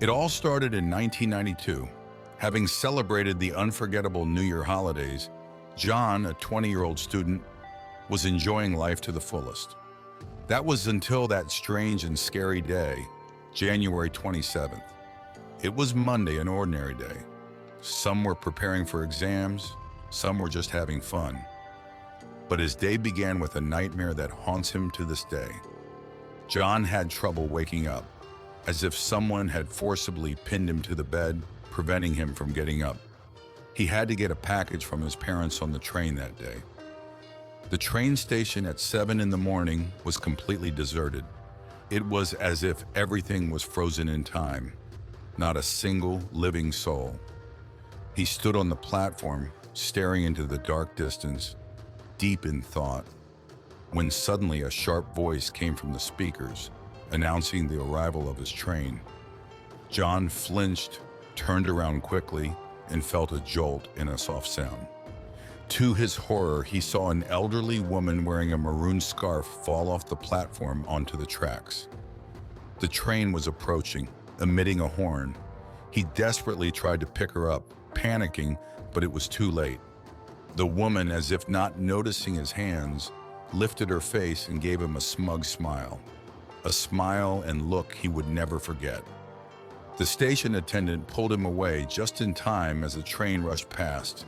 It all started in 1992. Having celebrated the unforgettable New Year holidays, John, a 20-year-old student, was enjoying life to the fullest. That was until that strange and scary day, January 27th. It was Monday, an ordinary day. Some were preparing for exams, some were just having fun. But his day began with a nightmare that haunts him to this day. John had trouble waking up, as if someone had forcibly pinned him to the bed, preventing him from getting up. He had to get a package from his parents on the train that day. The train station at 7 in the morning was completely deserted. It was as if everything was frozen in time, not a single living soul. He stood on the platform, staring into the dark distance, deep in thought, when suddenly a sharp voice came from the speakers, announcing the arrival of his train. John flinched, turned around quickly, and felt a jolt and a soft sound. To his horror, he saw an elderly woman wearing a maroon scarf fall off the platform onto the tracks. The train was approaching, emitting a horn. He desperately tried to pick her up, panicking, but it was too late. The woman, as if not noticing his hands, lifted her face and gave him a smug smile. A smile and look he would never forget. The station attendant pulled him away just in time as the train rushed past,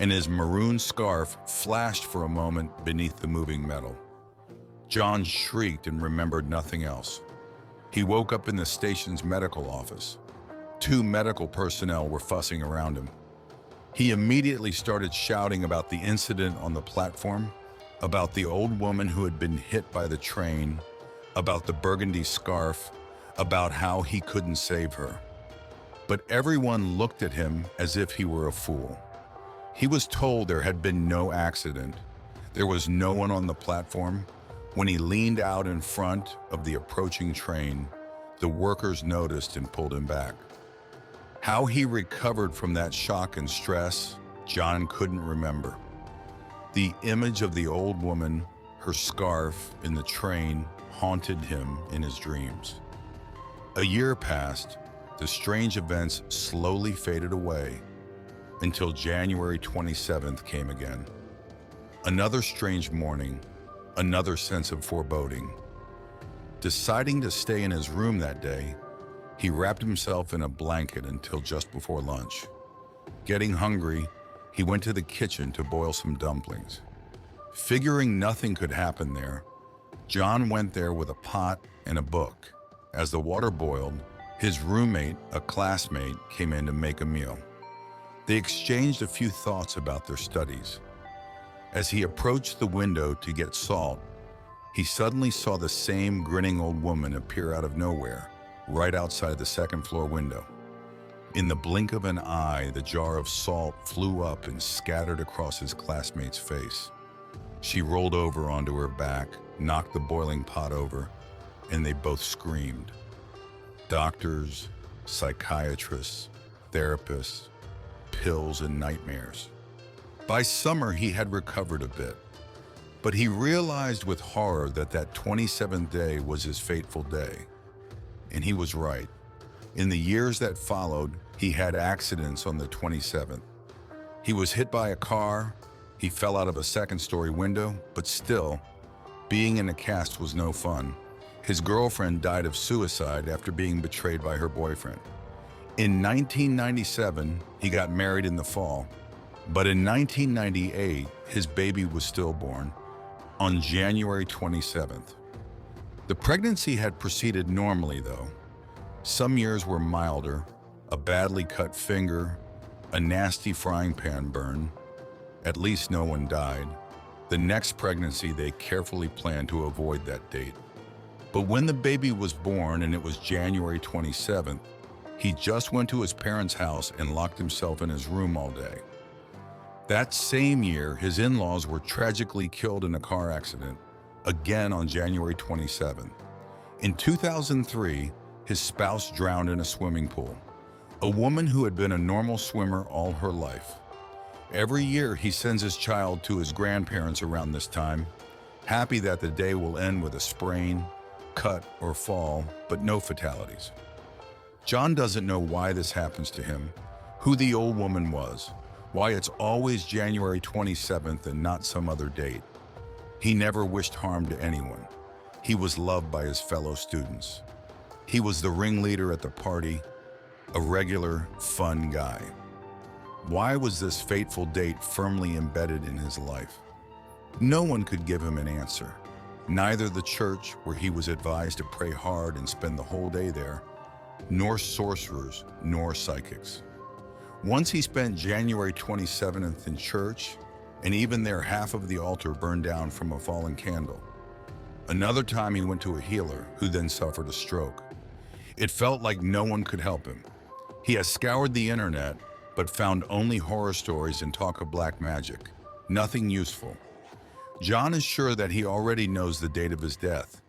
and his maroon scarf flashed for a moment beneath the moving metal. John shrieked and remembered nothing else. He woke up in the station's medical office. 2 medical personnel were fussing around him. He immediately started shouting about the incident on the platform, about the old woman who had been hit by the train, about the burgundy scarf, about how he couldn't save her. But everyone looked at him as if he were a fool. He was told there had been no accident. There was no one on the platform. When he leaned out in front of the approaching train, the workers noticed and pulled him back. How he recovered from that shock and stress, John couldn't remember. The image of the old woman, her scarf, in the train haunted him in his dreams. A year passed, the strange events slowly faded away, until January 27th came again. Another strange morning, another sense of foreboding. Deciding to stay in his room that day, he wrapped himself in a blanket until just before lunch. Getting hungry, he went to the kitchen to boil some dumplings. Figuring nothing could happen there, John went there with a pot and a book. As the water boiled, his roommate, a classmate, came in to make a meal. They exchanged a few thoughts about their studies. As he approached the window to get salt, he suddenly saw the same grinning old woman appear out of nowhere, right outside the second-floor window. In the blink of an eye, the jar of salt flew up and scattered across his classmate's face. She rolled over onto her back, knocked the boiling pot over, and they both screamed. Doctors, psychiatrists, therapists, pills and nightmares. By summer, he had recovered a bit, but he realized with horror that that 27th day was his fateful day. And he was right. In the years that followed, he had accidents on the 27th. He was hit by a car, he fell out of a second-story window, but still, being in a cast was no fun. His girlfriend died of suicide after being betrayed by her boyfriend. In 1997, he got married in the fall, but in 1998, his baby was stillborn on January 27th. The pregnancy had proceeded normally, though. Some years were milder, a badly cut finger, a nasty frying pan burn. At least no one died. The next pregnancy, they carefully planned to avoid that date. But when the baby was born and it was January 27th, he just went to his parents' house and locked himself in his room all day. That same year, his in-laws were tragically killed in a car accident, again on January 27th. In 2003, his spouse drowned in a swimming pool, a woman who had been a normal swimmer all her life. Every year, he sends his child to his grandparents around this time, happy that the day will end with a sprain, cut, or fall, but no fatalities. John doesn't know why this happens to him, who the old woman was, why it's always January 27th and not some other date. He never wished harm to anyone. He was loved by his fellow students. He was the ringleader at the party, a regular, fun guy. Why was this fateful date firmly embedded in his life? No one could give him an answer. Neither the church, where he was advised to pray hard and spend the whole day there, nor sorcerers, nor psychics. Once he spent January 27th in church, and even there half of the altar burned down from a fallen candle. Another time he went to a healer, who then suffered a stroke. It felt like no one could help him. He has scoured the internet, but found only horror stories and talk of black magic. Nothing useful. John is sure that he already knows the date of his death.